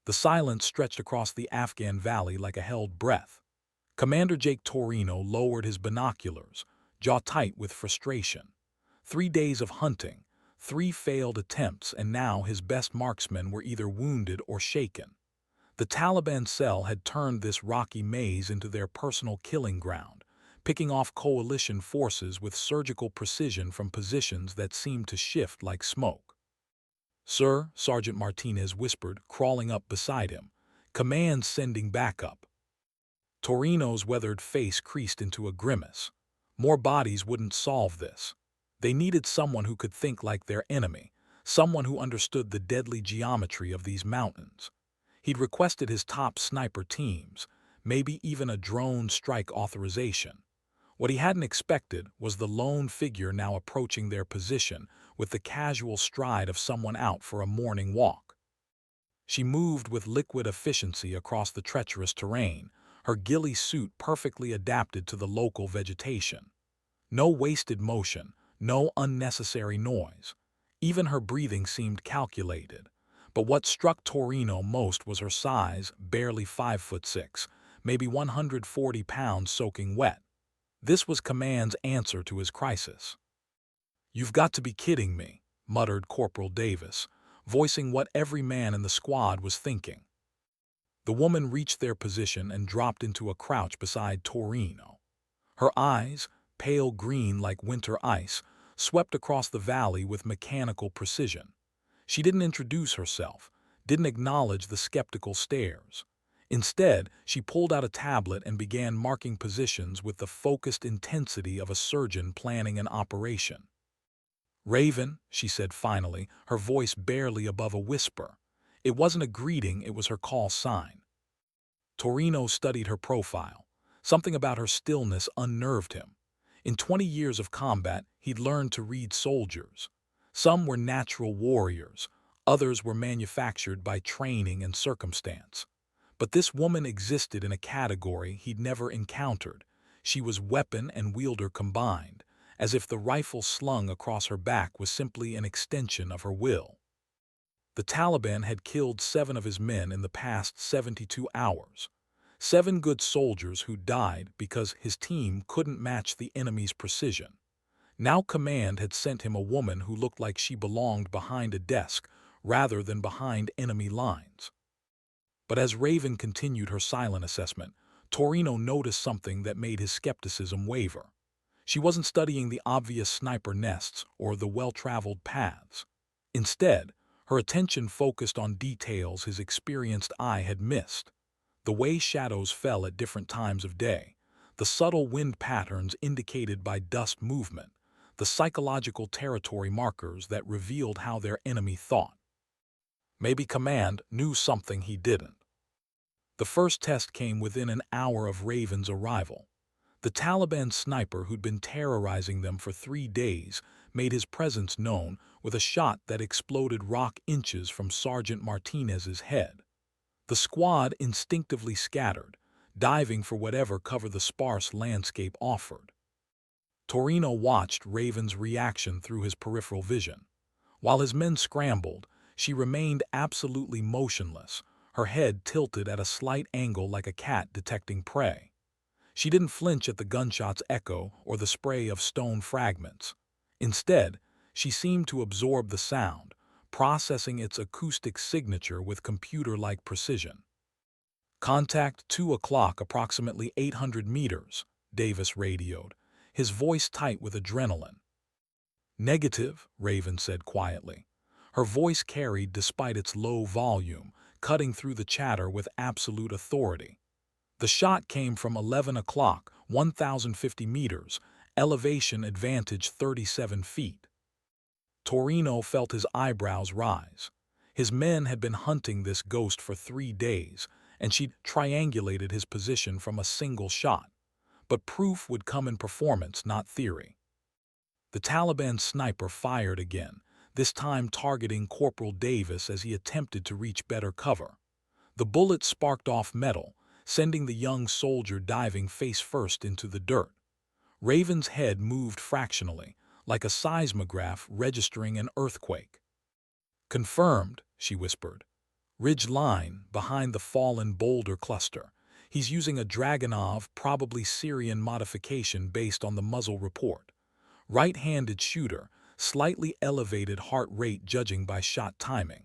The silence stretched across the Afghan valley like a held breath. Commander Jake Torino lowered his binoculars, jaw tight with frustration. 3 days of hunting, 3 failed attempts, and now his best marksmen were either wounded or shaken. The Taliban cell had turned this rocky maze into their personal killing ground, picking off coalition forces with surgical precision from positions that seemed to shift like smoke. "Sir," Sergeant Martinez whispered, crawling up beside him. "Command's sending backup." Torino's weathered face creased into a grimace. More bodies wouldn't solve this. They needed someone who could think like their enemy, someone who understood the deadly geometry of these mountains. He'd requested his top sniper teams, maybe even a drone strike authorization. What he hadn't expected was the lone figure now approaching their position with the casual stride of someone out for a morning walk. She moved with liquid efficiency across the treacherous terrain, her ghillie suit perfectly adapted to the local vegetation. No wasted motion, no unnecessary noise. Even her breathing seemed calculated. But what struck Torino most was her size, barely 5'6", maybe 140 pounds soaking wet. This was Command's answer to his crisis. "You've got to be kidding me," muttered Corporal Davis, voicing what every man in the squad was thinking. The woman reached their position and dropped into a crouch beside Torino. Her eyes, pale green like winter ice, swept across the valley with mechanical precision. She didn't introduce herself, didn't acknowledge the skeptical stares. Instead, she pulled out a tablet and began marking positions with the focused intensity of a surgeon planning an operation. "Raven," she said finally, her voice barely above a whisper. It wasn't a greeting, it was her call sign. Torino studied her profile. Something about her stillness unnerved him. In 20 years of combat, he'd learned to read soldiers. Some were natural warriors, others were manufactured by training and circumstance. But this woman existed in a category he'd never encountered. She was weapon and wielder combined, as if the rifle slung across her back was simply an extension of her will. The Taliban had killed 7 of his men in the past 72 hours. 7 good soldiers who died because his team couldn't match the enemy's precision. Now Command had sent him a woman who looked like she belonged behind a desk rather than behind enemy lines. But as Raven continued her silent assessment, Torino noticed something that made his skepticism waver. She wasn't studying the obvious sniper nests or the well-traveled paths. Instead, her attention focused on details his experienced eye had missed. The way shadows fell at different times of day, the subtle wind patterns indicated by dust movement, the psychological territory markers that revealed how their enemy thought. Maybe Command knew something he didn't. The first test came within an hour of Raven's arrival. The Taliban sniper who'd been terrorizing them for 3 days made his presence known with a shot that exploded rock inches from Sergeant Martinez's head. The squad instinctively scattered, diving for whatever cover the sparse landscape offered. Torino watched Raven's reaction through his peripheral vision. While his men scrambled, she remained absolutely motionless, her head tilted at a slight angle like a cat detecting prey. She didn't flinch at the gunshot's echo or the spray of stone fragments. Instead, she seemed to absorb the sound, processing its acoustic signature with computer-like precision. "Contact 2 o'clock, approximately 800 meters, Davis radioed, his voice tight with adrenaline. "Negative," Raven said quietly. Her voice carried despite its low volume, cutting through the chatter with absolute authority. "The shot came from 11 o'clock, 1,050 meters, elevation advantage 37 feet. Torino felt his eyebrows rise. His men had been hunting this ghost for 3 days, and she'd triangulated his position from a single shot. But proof would come in performance, not theory. The Taliban sniper fired again, this time targeting Corporal Davis as he attempted to reach better cover. The bullet sparked off metal, sending the young soldier diving face-first into the dirt. Raven's head moved fractionally, like a seismograph registering an earthquake. "Confirmed," she whispered. Ridge line, behind the fallen boulder cluster. He's using a Dragunov, probably Syrian modification based on the muzzle report. Right-handed shooter, slightly elevated heart rate judging by shot timing.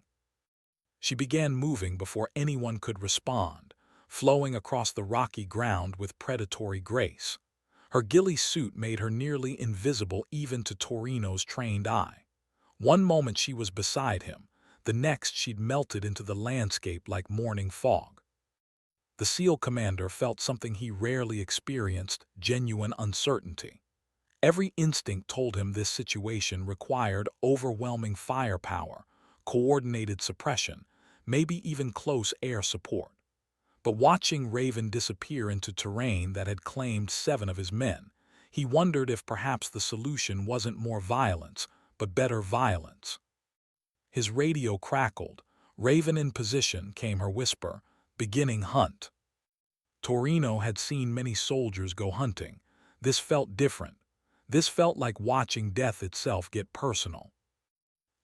She began moving before anyone could respond, flowing across the rocky ground with predatory grace. Her ghillie suit made her nearly invisible even to Torino's trained eye. One moment she was beside him, the next she'd melted into the landscape like morning fog. The SEAL commander felt something he rarely experienced, genuine uncertainty. Every instinct told him this situation required overwhelming firepower, coordinated suppression, maybe even close air support. But watching Raven disappear into terrain that had claimed 7 of his men, he wondered if perhaps the solution wasn't more violence, but better violence. His radio crackled. Raven in position, came her whisper, beginning hunt. Torino had seen many soldiers go hunting. This felt different. This felt like watching death itself get personal.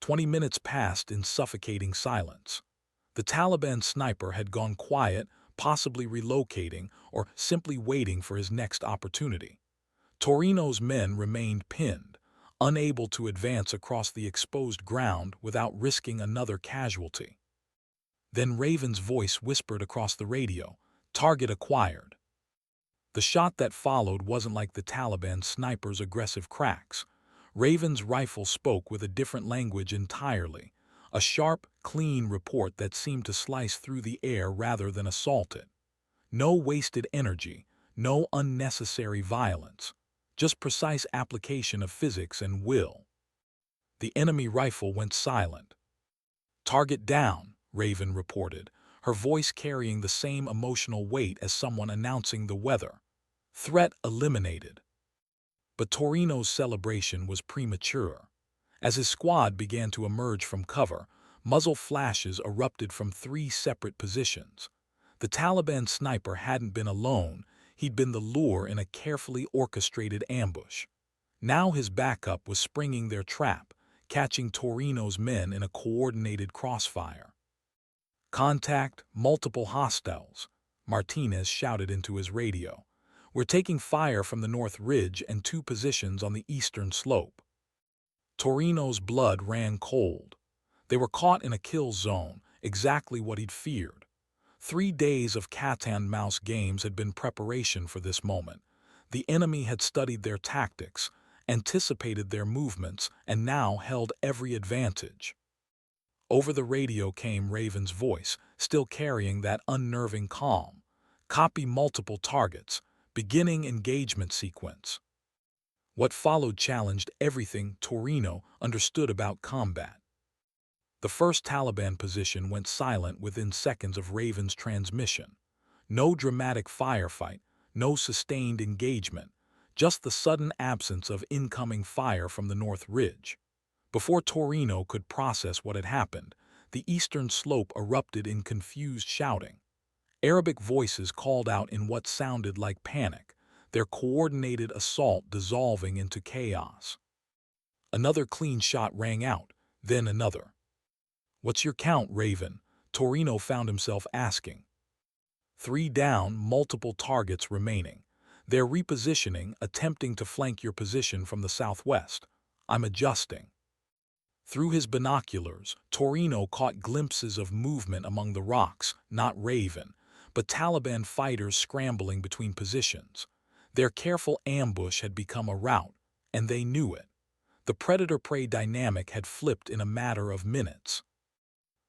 20 minutes passed in suffocating silence. The Taliban sniper had gone quiet, possibly relocating or simply waiting for his next opportunity. Torino's men remained pinned, unable to advance across the exposed ground without risking another casualty. Then Raven's voice whispered across the radio, "Target acquired." The shot that followed wasn't like the Taliban sniper's aggressive cracks. Raven's rifle spoke with a different language entirely, a sharp, clean report that seemed to slice through the air rather than assault it. No wasted energy, no unnecessary violence, just precise application of physics and will. The enemy rifle went silent. "Target down," Raven reported, her voice carrying the same emotional weight as someone announcing the weather. "Threat eliminated." But Torino's celebration was premature. As his squad began to emerge from cover, muzzle flashes erupted from 3 separate positions. The Taliban sniper hadn't been alone, he'd been the lure in a carefully orchestrated ambush. Now his backup was springing their trap, catching Torino's men in a coordinated crossfire. "Contact, multiple hostiles," Martinez shouted into his radio. "We're taking fire from the North Ridge and 2 positions on the eastern slope." Torino's blood ran cold. They were caught in a kill zone, exactly what he'd feared. 3 days of cat-and-mouse games had been preparation for this moment. The enemy had studied their tactics, anticipated their movements, and now held every advantage. Over the radio came Raven's voice, still carrying that unnerving calm. "Copy multiple targets. Beginning engagement sequence." What followed challenged everything Torino understood about combat. The first Taliban position went silent within seconds of Raven's transmission. No dramatic firefight, no sustained engagement, just the sudden absence of incoming fire from the North Ridge. Before Torino could process what had happened, the eastern slope erupted in confused shouting. Arabic voices called out in what sounded like panic, their coordinated assault dissolving into chaos. Another clean shot rang out, then another. "What's your count, Raven?" Torino found himself asking. 3 down, multiple targets remaining. They're repositioning, attempting to flank your position from the southwest. I'm adjusting. Through his binoculars, Torino caught glimpses of movement among the rocks, not Raven, but Taliban fighters scrambling between positions. Their careful ambush had become a rout, and they knew it. The predator-prey dynamic had flipped in a matter of minutes.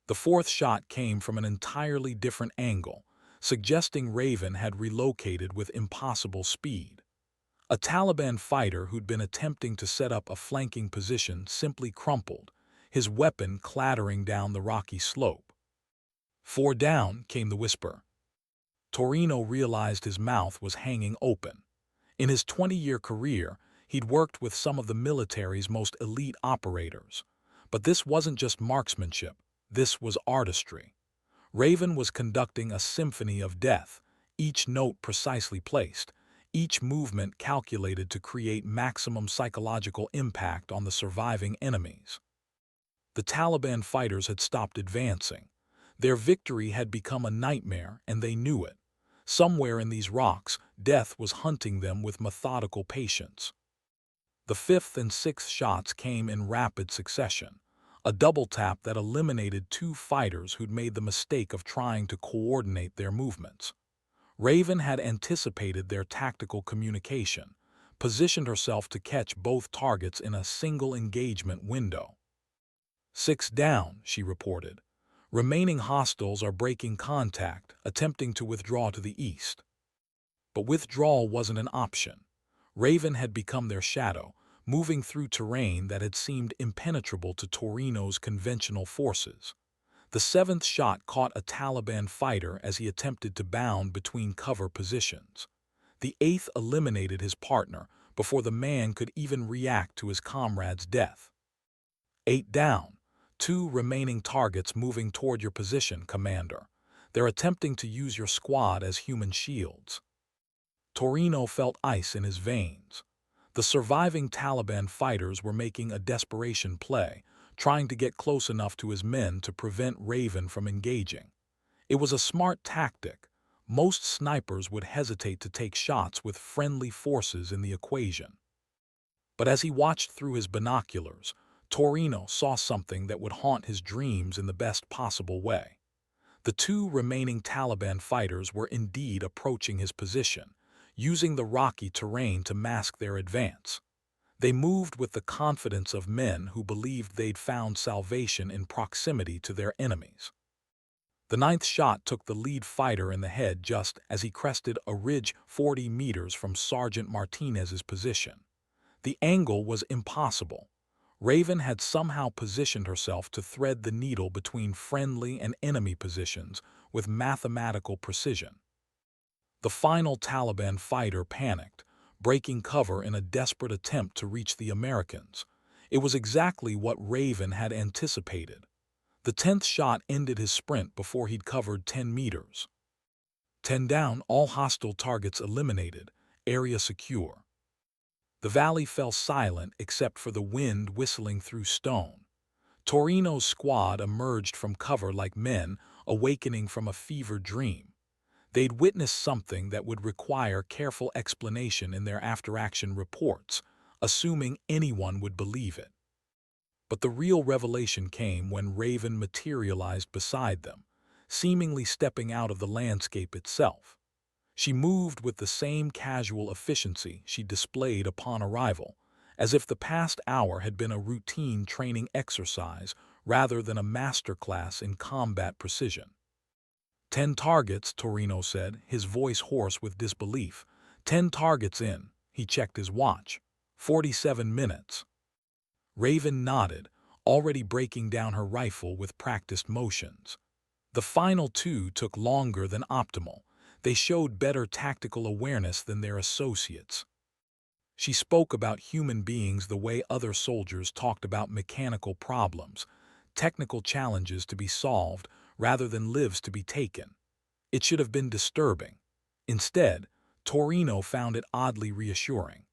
The 4th shot came from an entirely different angle, suggesting Raven had relocated with impossible speed. A Taliban fighter who'd been attempting to set up a flanking position simply crumpled, his weapon clattering down the rocky slope. 4 down, came the whisper. Torino realized his mouth was hanging open. In his 20-year career, he'd worked with some of the military's most elite operators. But this wasn't just marksmanship, this was artistry. Raven was conducting a symphony of death, each note precisely placed, each movement calculated to create maximum psychological impact on the surviving enemies. The Taliban fighters had stopped advancing. Their victory had become a nightmare, and they knew it. Somewhere in these rocks, death was hunting them with methodical patience. The fifth and sixth shots came in rapid succession, a double tap that eliminated two fighters who'd made the mistake of trying to coordinate their movements. Raven had anticipated their tactical communication, positioned herself to catch both targets in a single engagement window. "Six down," she reported. "Remaining hostiles are breaking contact, attempting to withdraw to the east." But withdrawal wasn't an option. Raven had become their shadow, moving through terrain that had seemed impenetrable to Torino's conventional forces. The seventh shot caught a Taliban fighter as he attempted to bound between cover positions. The eighth eliminated his partner before the man could even react to his comrade's death. "Eight down. Two remaining targets moving toward your position, Commander. They're attempting to use your squad as human shields." Torino felt ice in his veins. The surviving Taliban fighters were making a desperation play, trying to get close enough to his men to prevent Raven from engaging. It was a smart tactic. Most snipers would hesitate to take shots with friendly forces in the equation. But as he watched through his binoculars, Torino saw something that would haunt his dreams in the best possible way. The two remaining Taliban fighters were indeed approaching his position, using the rocky terrain to mask their advance. They moved with the confidence of men who believed they'd found salvation in proximity to their enemies. The ninth shot took the lead fighter in the head just as he crested a ridge 40 meters from Sergeant Martinez's position. The angle was impossible. Raven had somehow positioned herself to thread the needle between friendly and enemy positions with mathematical precision. The final Taliban fighter panicked, breaking cover in a desperate attempt to reach the Americans. It was exactly what Raven had anticipated. The 10th shot ended his sprint before he'd covered 10 meters. 10 down, all hostile targets eliminated, area secure. The valley fell silent except for the wind whistling through stone. Torino's squad emerged from cover like men awakening from a fevered dream. They'd witnessed something that would require careful explanation in their after-action reports, assuming anyone would believe it. But the real revelation came when Raven materialized beside them, seemingly stepping out of the landscape itself. She moved with the same casual efficiency she displayed upon arrival, as if the past hour had been a routine training exercise rather than a masterclass in combat precision. 10 targets, Torino said, his voice hoarse with disbelief. 10 targets in. He checked his watch. 47 minutes. Raven nodded, already breaking down her rifle with practiced motions. The final two took longer than optimal. They showed better tactical awareness than their associates. She spoke about human beings the way other soldiers talked about mechanical problems, technical challenges to be solved rather than lives to be taken. It should have been disturbing. Instead, Torino found it oddly reassuring.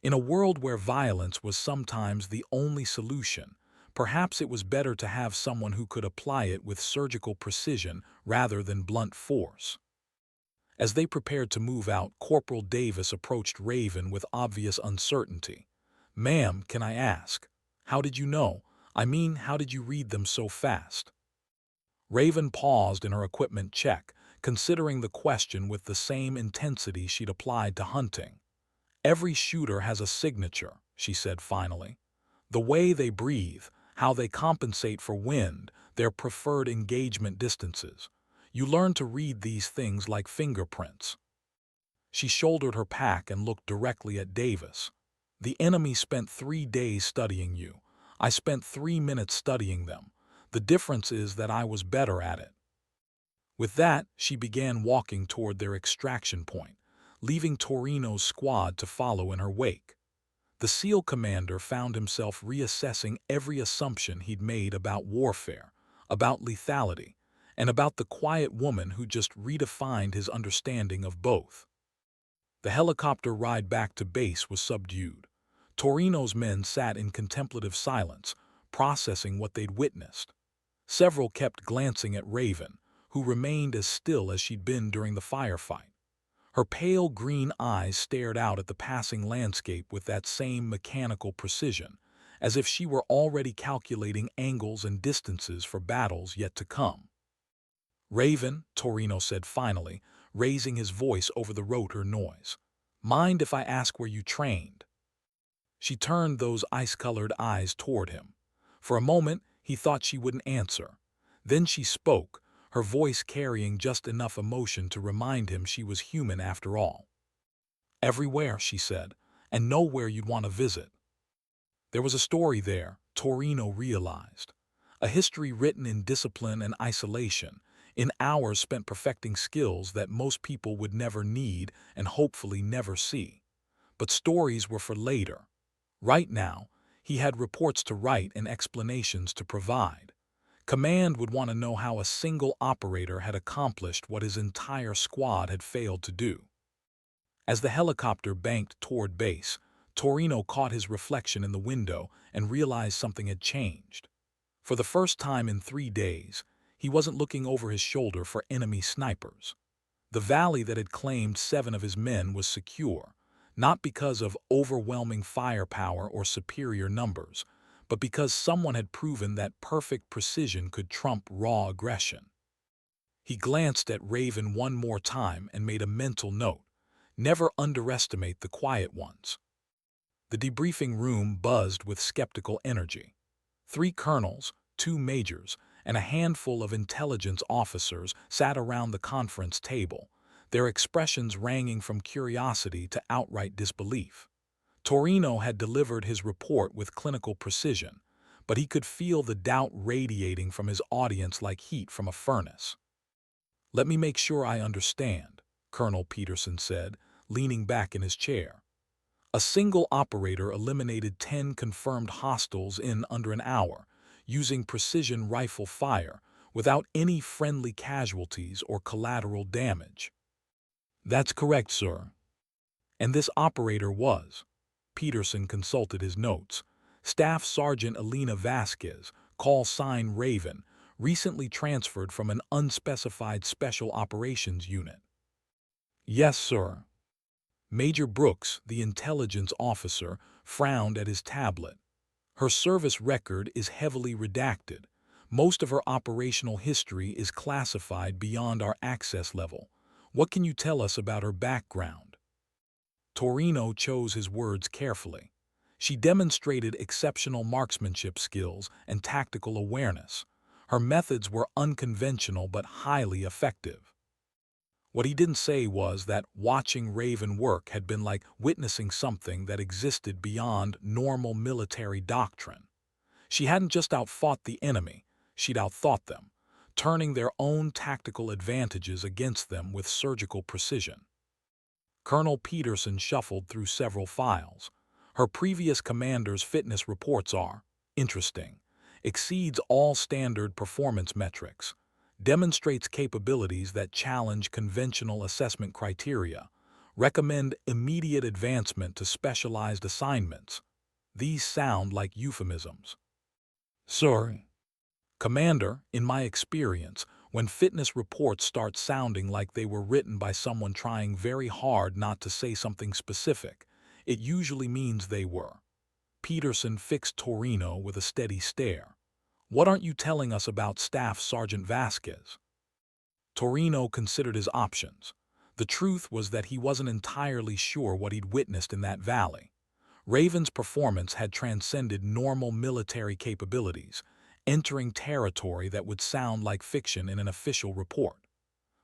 In a world where violence was sometimes the only solution, perhaps it was better to have someone who could apply it with surgical precision rather than blunt force. As they prepared to move out, Corporal Davis approached Raven with obvious uncertainty. "Ma'am, can I ask? How did you know? I mean, how did you read them so fast?" Raven paused in her equipment check, considering the question with the same intensity she'd applied to hunting. "Every shooter has a signature," she said finally. "The way they breathe, how they compensate for wind, their preferred engagement distances. You learn to read these things like fingerprints." She shouldered her pack and looked directly at Davis. "The enemy spent 3 days studying you. I spent 3 minutes studying them. The difference is that I was better at it." With that, she began walking toward their extraction point, leaving Torino's squad to follow in her wake. The SEAL commander found himself reassessing every assumption he'd made about warfare, about lethality, and about the quiet woman who just redefined his understanding of both. The helicopter ride back to base was subdued. Torino's men sat in contemplative silence, processing what they'd witnessed. Several kept glancing at Raven, who remained as still as she'd been during the firefight. Her pale green eyes stared out at the passing landscape with that same mechanical precision, as if she were already calculating angles and distances for battles yet to come. "Raven," Torino said finally, raising his voice over the rotor noise. "Mind if I ask where you trained?" She turned those ice-colored eyes toward him. For a moment, he thought she wouldn't answer. Then she spoke, her voice carrying just enough emotion to remind him she was human after all. "Everywhere," she said, "and nowhere you'd want to visit." There was a story there, Torino realized. A history written in discipline and isolation, in hours spent perfecting skills that most people would never need and hopefully never see. But stories were for later. Right now, he had reports to write and explanations to provide. Command would want to know how a single operator had accomplished what his entire squad had failed to do. As the helicopter banked toward base, Torino caught his reflection in the window and realized something had changed. For the first time in 3 days, he wasn't looking over his shoulder for enemy snipers. The valley that had claimed 7 of his men was secure, not because of overwhelming firepower or superior numbers, but because someone had proven that perfect precision could trump raw aggression. He glanced at Raven one more time and made a mental note: never underestimate the quiet ones. The debriefing room buzzed with skeptical energy. 3 colonels, 2 majors, and a handful of intelligence officers sat around the conference table, their expressions ranging from curiosity to outright disbelief. Torino had delivered his report with clinical precision, but he could feel the doubt radiating from his audience like heat from a furnace. "Let me make sure I understand," Colonel Peterson said, leaning back in his chair. "A single operator eliminated 10 confirmed hostiles in under an hour, using precision rifle fire, without any friendly casualties or collateral damage." "That's correct, sir." "And this operator was," Peterson consulted his notes, "Staff Sergeant Elena Vasquez, call sign Raven, recently transferred from an unspecified special operations unit." "Yes, sir." Major Brooks, the intelligence officer, frowned at his tablet. "Her service record is heavily redacted. Most of her operational history is classified beyond our access level. What can you tell us about her background?" Torino chose his words carefully. "She demonstrated exceptional marksmanship skills and tactical awareness. Her methods were unconventional but highly effective." What he didn't say was that watching Raven work had been like witnessing something that existed beyond normal military doctrine. She hadn't just outfought the enemy, she'd outthought them, turning their own tactical advantages against them with surgical precision. Colonel Peterson shuffled through several files. "Her previous commander's fitness reports are interesting. Exceeds all standard performance metrics. Demonstrates capabilities that challenge conventional assessment criteria. Recommend immediate advancement to specialized assignments." These sound like euphemisms. "Sir." "Commander, in my experience, when fitness reports start sounding like they were written by someone trying very hard not to say something specific, it usually means they were." Peterson fixed Torino with a steady stare. "What aren't you telling us about Staff Sergeant Vasquez?" Torino considered his options. The truth was that he wasn't entirely sure what he'd witnessed in that valley. Raven's performance had transcended normal military capabilities, entering territory that would sound like fiction in an official report.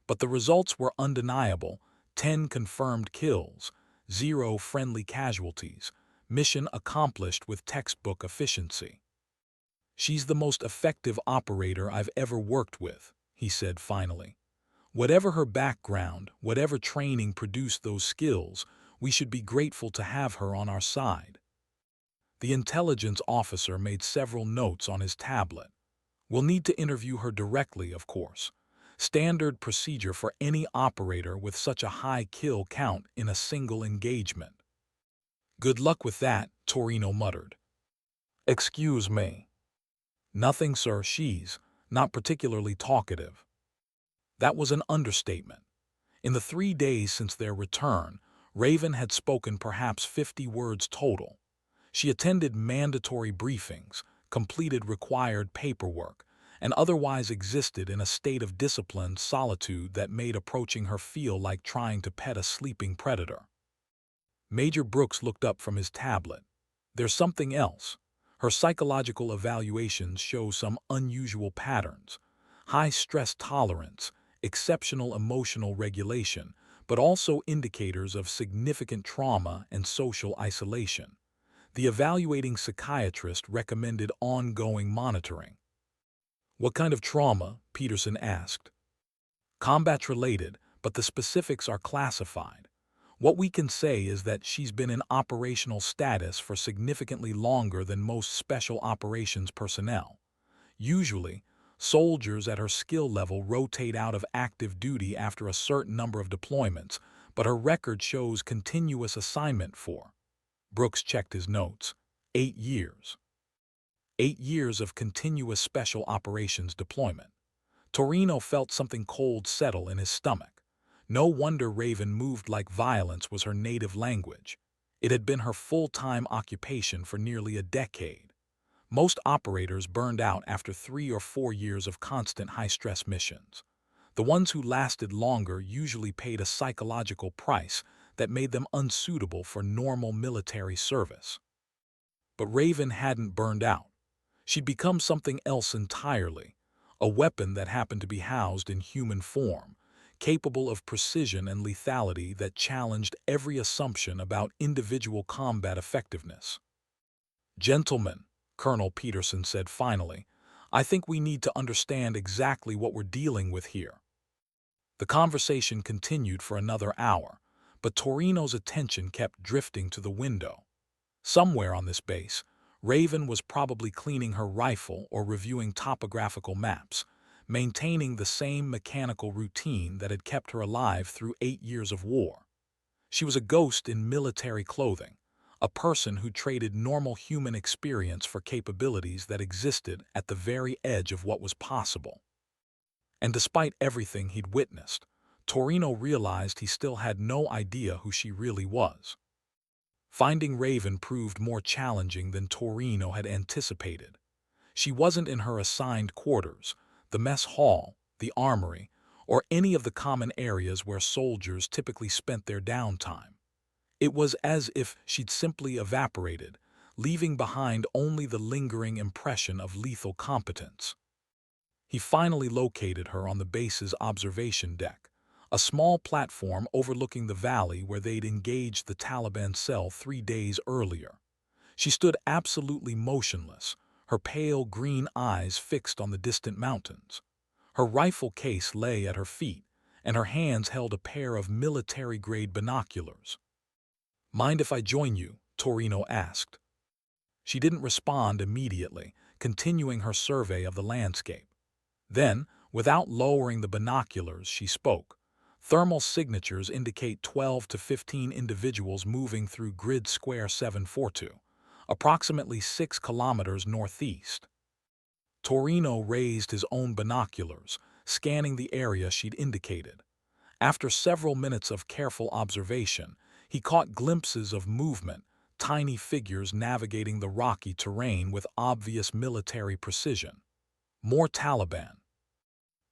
But the results were undeniable: 10 confirmed kills, 0 friendly casualties, mission accomplished with textbook efficiency. "She's the most effective operator I've ever worked with," he said finally. "Whatever her background, whatever training produced those skills, we should be grateful to have her on our side." The intelligence officer made several notes on his tablet. "We'll need to interview her directly, of course. Standard procedure for any operator with such a high kill count in a single engagement." "Good luck with that," Torino muttered. "Excuse me." "Nothing, sir, she's..." not particularly talkative. That was an understatement. In the 3 days since their return, Raven had spoken perhaps 50 words total. She attended mandatory briefings, completed required paperwork, and otherwise existed in a state of disciplined solitude that made approaching her feel like trying to pet a sleeping predator. Major Brooks looked up from his tablet. There's something else. Her psychological evaluations show some unusual patterns. High stress tolerance, exceptional emotional regulation, but also indicators of significant trauma and social isolation. The evaluating psychiatrist recommended ongoing monitoring. What kind of trauma? Peterson asked. Combat-related, but the specifics are classified. What we can say is that she's been in operational status for significantly longer than most special operations personnel. Usually, soldiers at her skill level rotate out of active duty after a certain number of deployments, but her record shows continuous assignment for. Brooks checked his notes. 8 years. 8 years of continuous special operations deployment. Torino felt something cold settle in his stomach. No wonder Raven moved like violence was her native language. It had been her full-time occupation for nearly a decade. Most operators burned out after 3 or 4 years of constant high-stress missions. The ones who lasted longer usually paid a psychological price that made them unsuitable for normal military service. But Raven hadn't burned out. She'd become something else entirely, a weapon that happened to be housed in human form, capable of precision and lethality that challenged every assumption about individual combat effectiveness. "Gentlemen," Colonel Peterson said finally, "I think we need to understand exactly what we're dealing with here." The conversation continued for another hour, but Torino's attention kept drifting to the window. Somewhere on this base, Raven was probably cleaning her rifle or reviewing topographical maps, maintaining the same mechanical routine that had kept her alive through 8 years of war. She was a ghost in military clothing, a person who traded normal human experience for capabilities that existed at the very edge of what was possible. And despite everything he'd witnessed, Torino realized he still had no idea who she really was. Finding Raven proved more challenging than Torino had anticipated. She wasn't in her assigned quarters, the mess hall, the armory, or any of the common areas where soldiers typically spent their downtime. It was as if she'd simply evaporated, leaving behind only the lingering impression of lethal competence. He finally located her on the base's observation deck, a small platform overlooking the valley where they'd engaged the Taliban cell 3 days earlier. She stood absolutely motionless, her pale green eyes fixed on the distant mountains. Her rifle case lay at her feet, and her hands held a pair of military-grade binoculars. "Mind if I join you?" Torino asked. She didn't respond immediately, continuing her survey of the landscape. Then, without lowering the binoculars, she spoke. "Thermal signatures indicate 12 to 15 individuals moving through grid square 742, approximately 6 kilometers northeast." Torino raised his own binoculars, scanning the area she'd indicated. After several minutes of careful observation, he caught glimpses of movement, tiny figures navigating the rocky terrain with obvious military precision. More Taliban.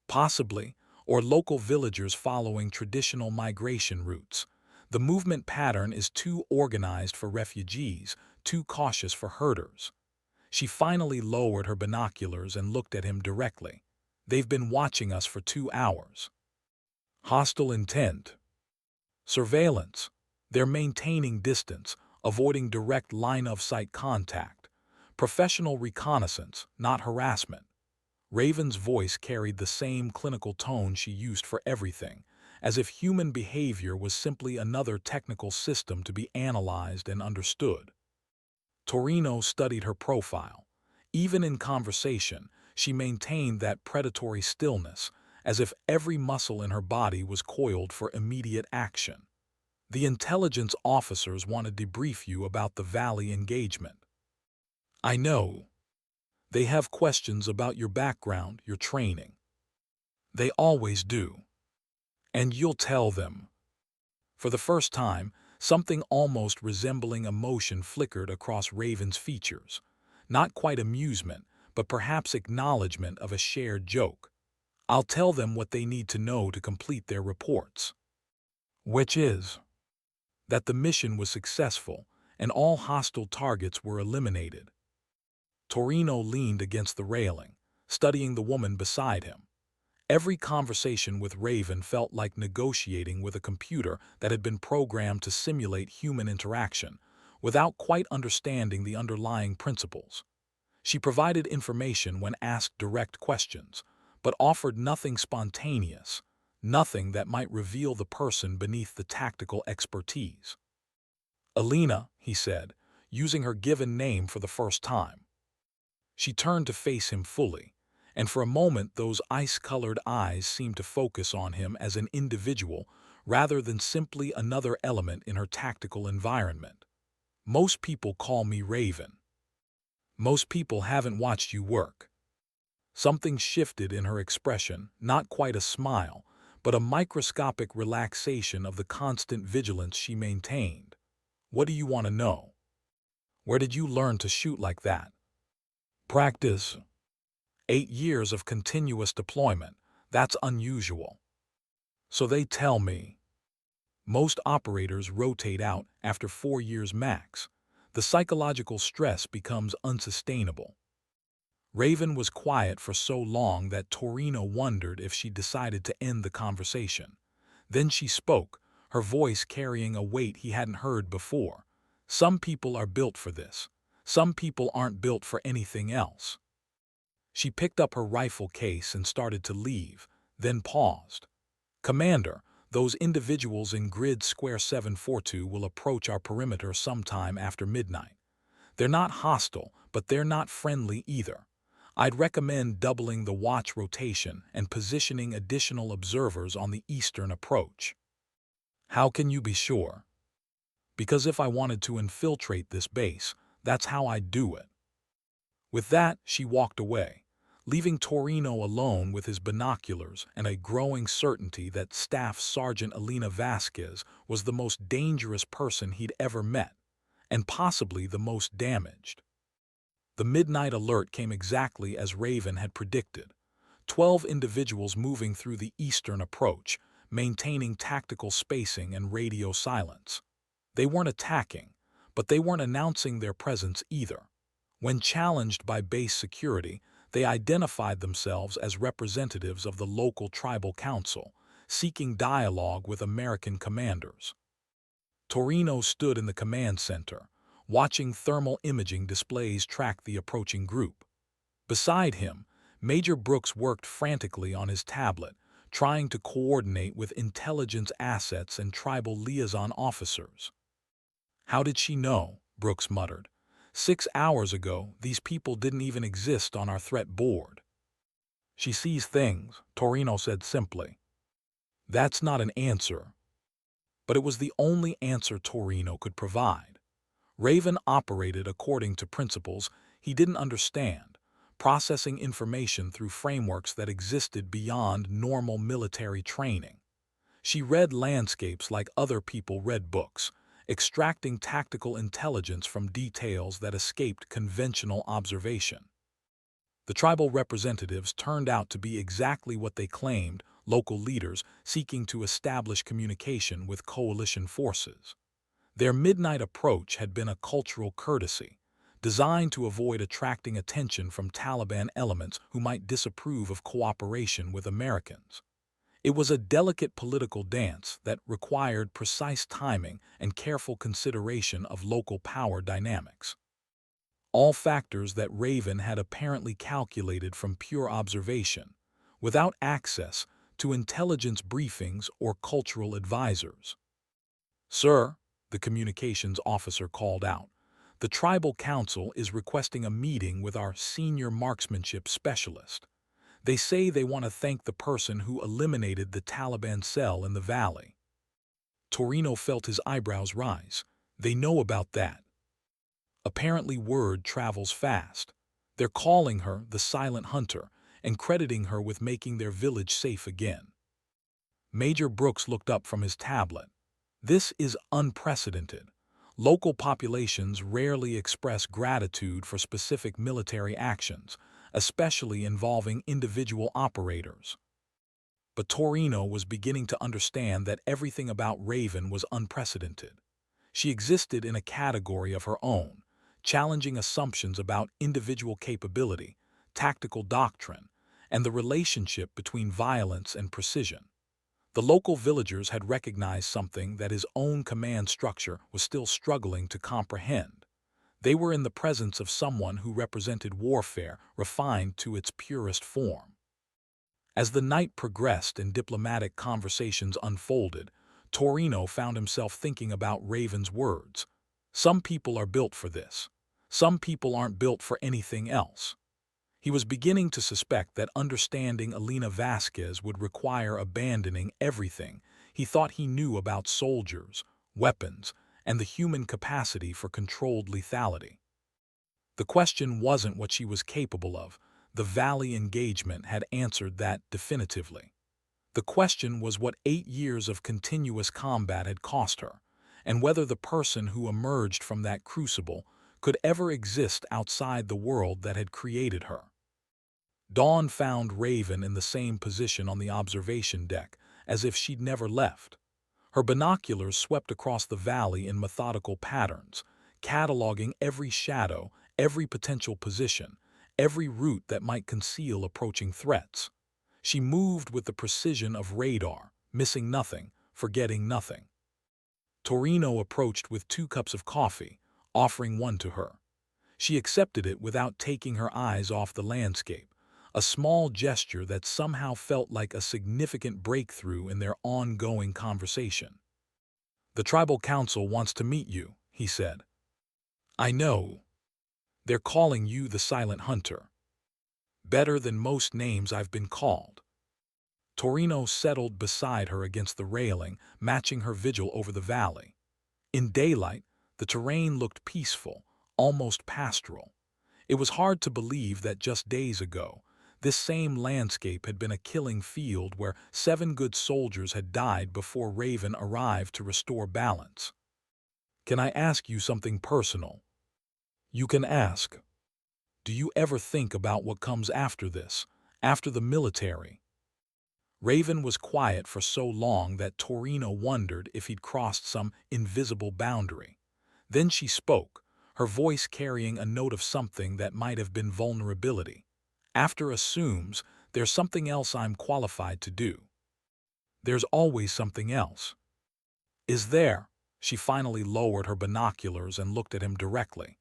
Possibly, or local villagers following traditional migration routes. The movement pattern is too organized for refugees, too cautious for herders. She finally lowered her binoculars and looked at him directly. "They've been watching us for 2 hours. Hostile intent. Surveillance. They're maintaining distance, avoiding direct line-of-sight contact. Professional reconnaissance, not harassment." Raven's voice carried the same clinical tone she used for everything, as if human behavior was simply another technical system to be analyzed and understood. Torino studied her profile. Even in conversation, she maintained that predatory stillness, as if every muscle in her body was coiled for immediate action. "The intelligence officers want to debrief you about the Valley engagement." "I know." They have questions about your background, your training. They always do. And you'll tell them. For the first time, something almost resembling emotion flickered across Raven's features. Not quite amusement, but perhaps acknowledgement of a shared joke. I'll tell them what they need to know to complete their reports. Which is that the mission was successful and all hostile targets were eliminated. Torino leaned against the railing, studying the woman beside him. Every conversation with Raven felt like negotiating with a computer that had been programmed to simulate human interaction, without quite understanding the underlying principles. She provided information when asked direct questions, but offered nothing spontaneous, nothing that might reveal the person beneath the tactical expertise. Alina, he said, using her given name for the first time. She turned to face him fully, and for a moment those ice-colored eyes seemed to focus on him as an individual rather than simply another element in her tactical environment. Most people call me Raven. Most people haven't watched you work. Something shifted in her expression, not quite a smile, but a microscopic relaxation of the constant vigilance she maintained. What do you want to know? Where did you learn to shoot like that? Practice. 8 years of continuous deployment. That's unusual. So they tell me. Most operators rotate out after 4 years max. The psychological stress becomes unsustainable. Raven was quiet for so long that Torino wondered if she decided to end the conversation. Then she spoke, her voice carrying a weight he hadn't heard before. Some people are built for this. Some people aren't built for anything else. She picked up her rifle case and started to leave, then paused. Commander, those individuals in grid square 742 will approach our perimeter sometime after midnight. They're not hostile, but they're not friendly either. I'd recommend doubling the watch rotation and positioning additional observers on the eastern approach. How can you be sure? Because if I wanted to infiltrate this base, that's how I'd do it. With that, she walked away, leaving Torino alone with his binoculars and a growing certainty that Staff Sergeant Alina Vasquez was the most dangerous person he'd ever met, and possibly the most damaged. The midnight alert came exactly as Raven had predicted. 12 individuals moving through the eastern approach, maintaining tactical spacing and radio silence. They weren't attacking, but they weren't announcing their presence either. When challenged by base security, they identified themselves as representatives of the local tribal council, seeking dialogue with American commanders. Torino stood in the command center, watching thermal imaging displays track the approaching group. Beside him, Major Brooks worked frantically on his tablet, trying to coordinate with intelligence assets and tribal liaison officers. How did she know? Brooks muttered. 6 hours ago, these people didn't even exist on our threat board. She sees things, Torino said simply. That's not an answer. But it was the only answer Torino could provide. Raven operated according to principles he didn't understand, processing information through frameworks that existed beyond normal military training. She read landscapes like other people read books, extracting tactical intelligence from details that escaped conventional observation. The tribal representatives turned out to be exactly what they claimed, local leaders seeking to establish communication with coalition forces. Their midnight approach had been a cultural courtesy, designed to avoid attracting attention from Taliban elements who might disapprove of cooperation with Americans. It was a delicate political dance that required precise timing and careful consideration of local power dynamics. All factors that Raven had apparently calculated from pure observation, without access to intelligence briefings or cultural advisors. Sir, the communications officer called out, the tribal council is requesting a meeting with our senior marksmanship specialist. They say they want to thank the person who eliminated the Taliban cell in the valley. Torino felt his eyebrows rise. They know about that. Apparently word travels fast. They're calling her the Silent Hunter and crediting her with making their village safe again. Major Brooks looked up from his tablet. This is unprecedented. Local populations rarely express gratitude for specific military actions, especially involving individual operators. But Torino was beginning to understand that everything about Raven was unprecedented. She existed in a category of her own, challenging assumptions about individual capability, tactical doctrine, and the relationship between violence and precision. The local villagers had recognized something that his own command structure was still struggling to comprehend. They were in the presence of someone who represented warfare refined to its purest form. As the night progressed and diplomatic conversations unfolded, Torino found himself thinking about Raven's words. Some people are built for this. Some people aren't built for anything else. He was beginning to suspect that understanding Elena Vasquez would require abandoning everything he thought he knew about soldiers, weapons, and the human capacity for controlled lethality. The question wasn't what she was capable of. The Valley engagement had answered that definitively. The question was what 8 years of continuous combat had cost her, and whether the person who emerged from that crucible could ever exist outside the world that had created her. Dawn found Raven in the same position on the observation deck, as if she'd never left. Her binoculars swept across the valley in methodical patterns, cataloging every shadow, every potential position, every route that might conceal approaching threats. She moved with the precision of radar, missing nothing, forgetting nothing. Torino approached with 2 cups of coffee, offering one to her. She accepted it without taking her eyes off the landscape, a small gesture that somehow felt like a significant breakthrough in their ongoing conversation. "The tribal council wants to meet you," he said. "I know. They're calling you the Silent Hunter. Better than most names I've been called." Torino settled beside her against the railing, matching her vigil over the valley. In daylight, the terrain looked peaceful, almost pastoral. It was hard to believe that just days ago, this same landscape had been a killing field where 7 good soldiers had died before Raven arrived to restore balance. "Can I ask you something personal?" "You can ask. Do you ever think about what comes after this, after the military?" Raven was quiet for so long that Torino wondered if he'd crossed some invisible boundary. Then she spoke, her voice carrying a note of something that might have been vulnerability. "After assumes, there's something else I'm qualified to do." "There's always something else." "Is there?" She finally lowered her binoculars and looked at him directly.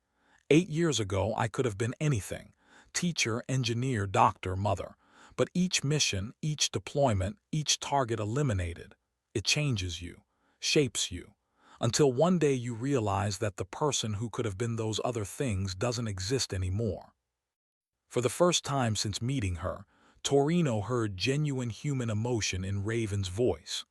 8 years ago, I could have been anything: teacher, engineer, doctor, mother. But each mission, each deployment, each target eliminated, it changes you, shapes you, until one day you realize that the person who could have been those other things doesn't exist anymore. For the first time since meeting her, Torino heard genuine human emotion in Raven's voice.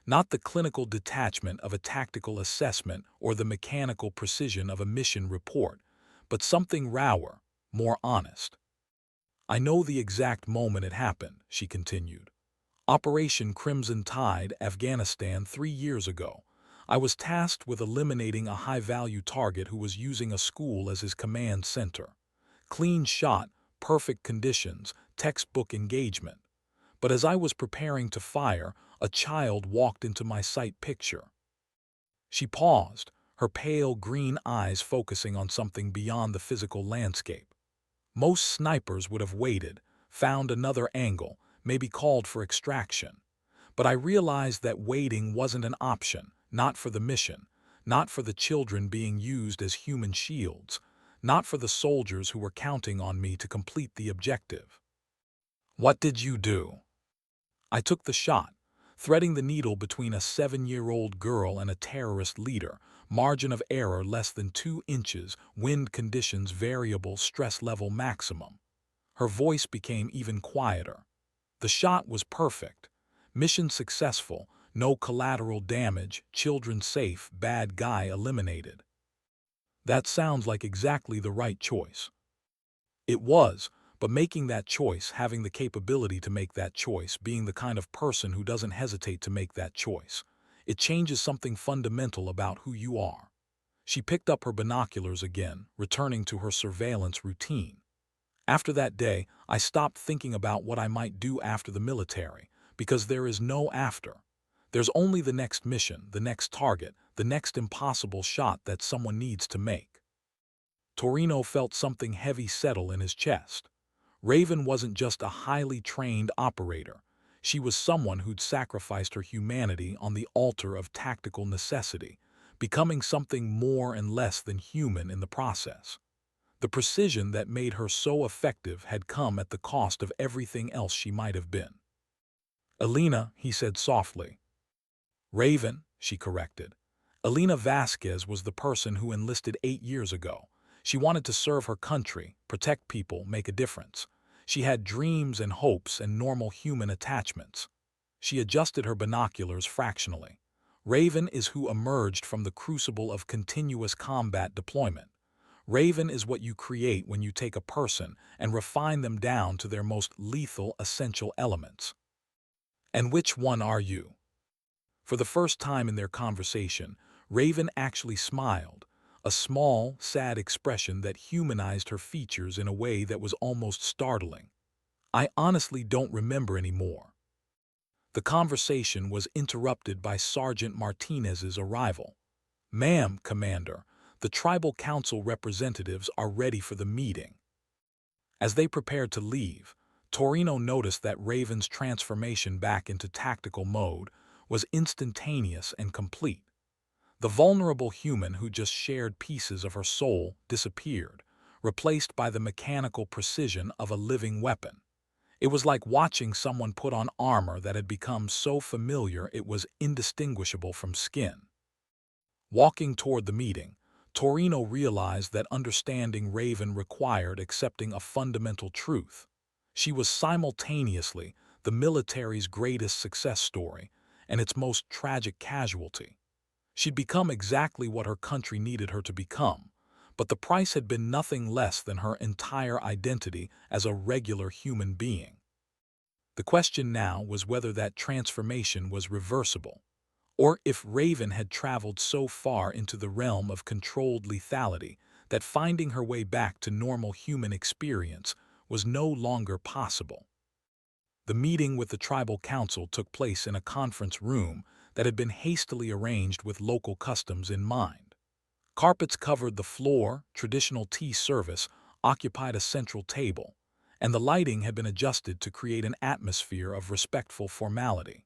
Not the clinical detachment of a tactical assessment or the mechanical precision of a mission report, but something rawer, more honest. "I know the exact moment it happened," she continued. "Operation Crimson Tide, Afghanistan, 3 years ago. I was tasked with eliminating a high-value target who was using a school as his command center. Clean shot, perfect conditions, textbook engagement. But as I was preparing to fire, a child walked into my sight picture." She paused, her pale green eyes focusing on something beyond the physical landscape. Most snipers would have waited, found another angle, maybe called for extraction. But I realized that waiting wasn't an option, not for the mission, not for the children being used as human shields, not for the soldiers who were counting on me to complete the objective. "What did you do?" "I took the shot, threading the needle between a 7-year-old girl and a terrorist leader, margin of error less than 2 inches, wind conditions variable, stress level maximum." Her voice became even quieter. "The shot was perfect. Mission successful, no collateral damage, children safe, bad guy eliminated." "That sounds like exactly the right choice." It was, but making that choice, having the capability to make that choice, being the kind of person who doesn't hesitate to make that choice, it changes something fundamental about who you are. She picked up her binoculars again, returning to her surveillance routine. After that day, I stopped thinking about what I might do after the military, because there is no after. There's only the next mission, the next target, the next impossible shot that someone needs to make. Torino felt something heavy settle in his chest. Raven wasn't just a highly trained operator. She was someone who'd sacrificed her humanity on the altar of tactical necessity, becoming something more and less than human in the process. The precision that made her so effective had come at the cost of everything else she might have been. "Elena," he said softly. "Raven," she corrected. Elena Vasquez was the person who enlisted 8 years ago. She wanted to serve her country, protect people, make a difference. She had dreams and hopes and normal human attachments. She adjusted her binoculars fractionally. Raven is who emerged from the crucible of continuous combat deployment. Raven is what you create when you take a person and refine them down to their most lethal essential elements. And which one are you? For the first time in their conversation, Raven actually smiled, a small, sad expression that humanized her features in a way that was almost startling. "I honestly don't remember anymore." The conversation was interrupted by Sergeant Martinez's arrival. "Ma'am, Commander, the Tribal Council representatives are ready for the meeting." As they prepared to leave, Torino noticed that Raven's transformation back into tactical mode was instantaneous and complete. The vulnerable human who just shared pieces of her soul disappeared, replaced by the mechanical precision of a living weapon. It was like watching someone put on armor that had become so familiar it was indistinguishable from skin. Walking toward the meeting, Torino realized that understanding Raven required accepting a fundamental truth. She was simultaneously the military's greatest success story and its most tragic casualty. She'd become exactly what her country needed her to become, but the price had been nothing less than her entire identity as a regular human being. The question now was whether that transformation was reversible, or if Raven had traveled so far into the realm of controlled lethality that finding her way back to normal human experience was no longer possible. The meeting with the tribal council took place in a conference room that had been hastily arranged with local customs in mind. Carpets covered the floor, traditional tea service occupied a central table, and the lighting had been adjusted to create an atmosphere of respectful formality.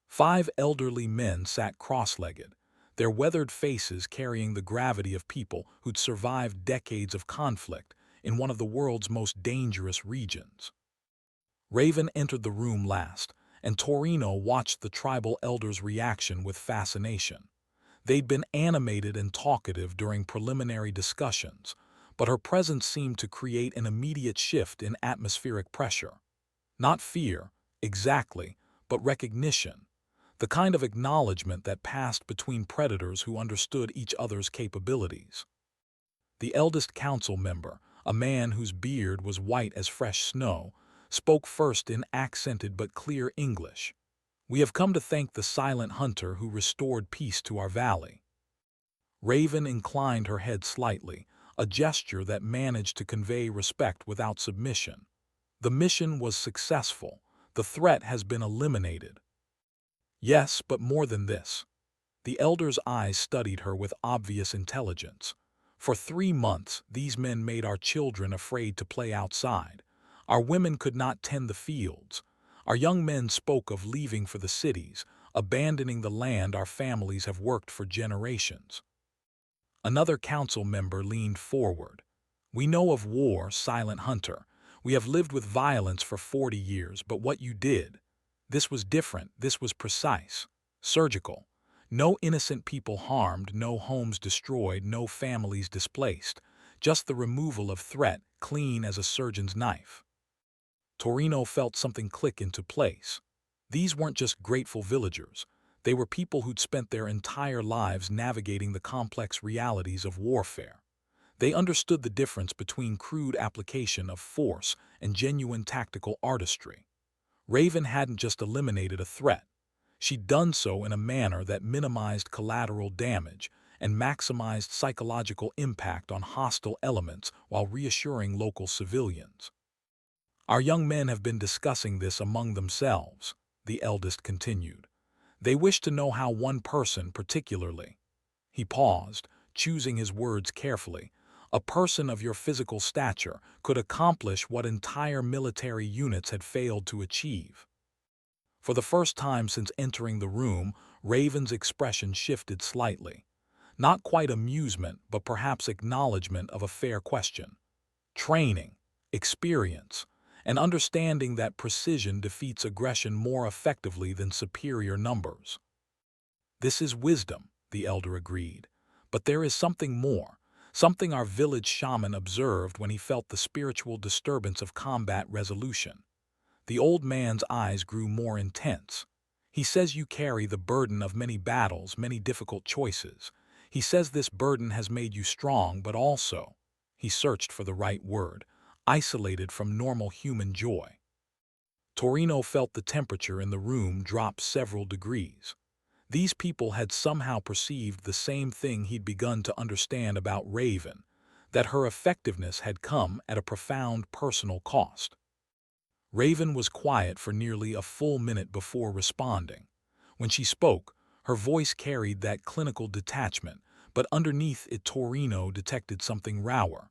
5 elderly men sat cross-legged, their weathered faces carrying the gravity of people who'd survived decades of conflict in one of the world's most dangerous regions. Raven entered the room last, and Torino watched the tribal elders' reaction with fascination. They'd been animated and talkative during preliminary discussions, but her presence seemed to create an immediate shift in atmospheric pressure. Not fear, exactly, but recognition, the kind of acknowledgement that passed between predators who understood each other's capabilities. The eldest council member, a man whose beard was white as fresh snow, spoke first in accented but clear English. "We have come to thank the silent hunter who restored peace to our valley." Raven inclined her head slightly, a gesture that managed to convey respect without submission. "The mission was successful. The threat has been eliminated." "Yes, but more than this." The elder's eyes studied her with obvious intelligence. "For 3 months, these men made our children afraid to play outside. Our women could not tend the fields. Our young men spoke of leaving for the cities, abandoning the land our families have worked for generations." Another council member leaned forward. "We know of war, silent hunter. We have lived with violence for 40 years, but what you did, this was different, this was precise, surgical. No innocent people harmed, no homes destroyed, no families displaced. Just the removal of threat, clean as a surgeon's knife." Torino felt something click into place. These weren't just grateful villagers. They were people who'd spent their entire lives navigating the complex realities of warfare. They understood the difference between crude application of force and genuine tactical artistry. Raven hadn't just eliminated a threat. She'd done so in a manner that minimized collateral damage and maximized psychological impact on hostile elements while reassuring local civilians. Our young men have been discussing this among themselves, the eldest continued. They wish to know how one person particularly. He paused, choosing his words carefully. A person of your physical stature could accomplish what entire military units had failed to achieve. For the first time since entering the room, Raven's expression shifted slightly. Not quite amusement, but perhaps acknowledgement of a fair question. Training, experience, and understanding that precision defeats aggression more effectively than superior numbers. This is wisdom, the elder agreed. But there is something more, something our village shaman observed when he felt the spiritual disturbance of combat resolution. The old man's eyes grew more intense. He says you carry the burden of many battles, many difficult choices. He says this burden has made you strong, but also, he searched for the right word, isolated from normal human joy. Torino felt the temperature in the room drop several degrees. These people had somehow perceived the same thing he'd begun to understand about Raven, that her effectiveness had come at a profound personal cost. Raven was quiet for nearly a full minute before responding. When she spoke, her voice carried that clinical detachment, but underneath it Torino detected something rawer.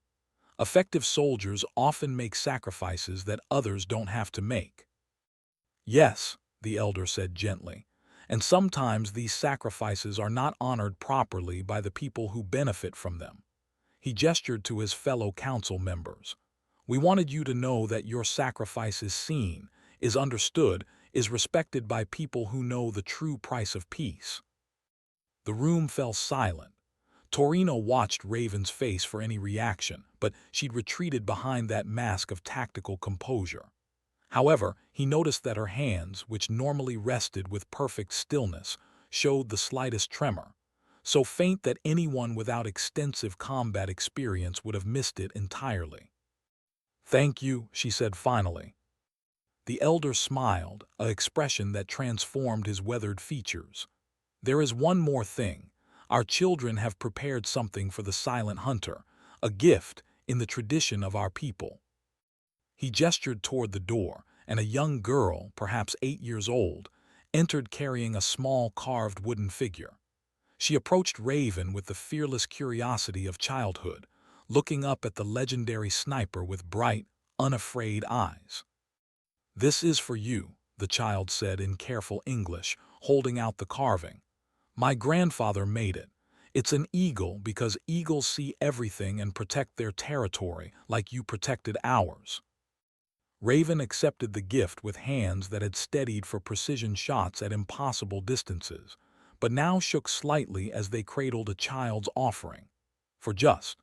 Effective soldiers often make sacrifices that others don't have to make. Yes, the elder said gently, and sometimes these sacrifices are not honored properly by the people who benefit from them. He gestured to his fellow council members. We wanted you to know that your sacrifice is seen, is understood, is respected by people who know the true price of peace. The room fell silent. Torino watched Raven's face for any reaction, but she'd retreated behind that mask of tactical composure. However, he noticed that her hands, which normally rested with perfect stillness, showed the slightest tremor, so faint that anyone without extensive combat experience would have missed it entirely. Thank you, she said finally. The elder smiled, an expression that transformed his weathered features. There is one more thing. Our children have prepared something for the silent hunter, a gift in the tradition of our people. He gestured toward the door, and a young girl, perhaps 8 years old, entered carrying a small carved wooden figure. She approached Raven with the fearless curiosity of childhood, looking up at the legendary sniper with bright, unafraid eyes. This is for you, the child said in careful English, holding out the carving. My grandfather made it. It's an eagle because eagles see everything and protect their territory like you protected ours. Raven accepted the gift with hands that had steadied for precision shots at impossible distances, but now shook slightly as they cradled a child's offering. For just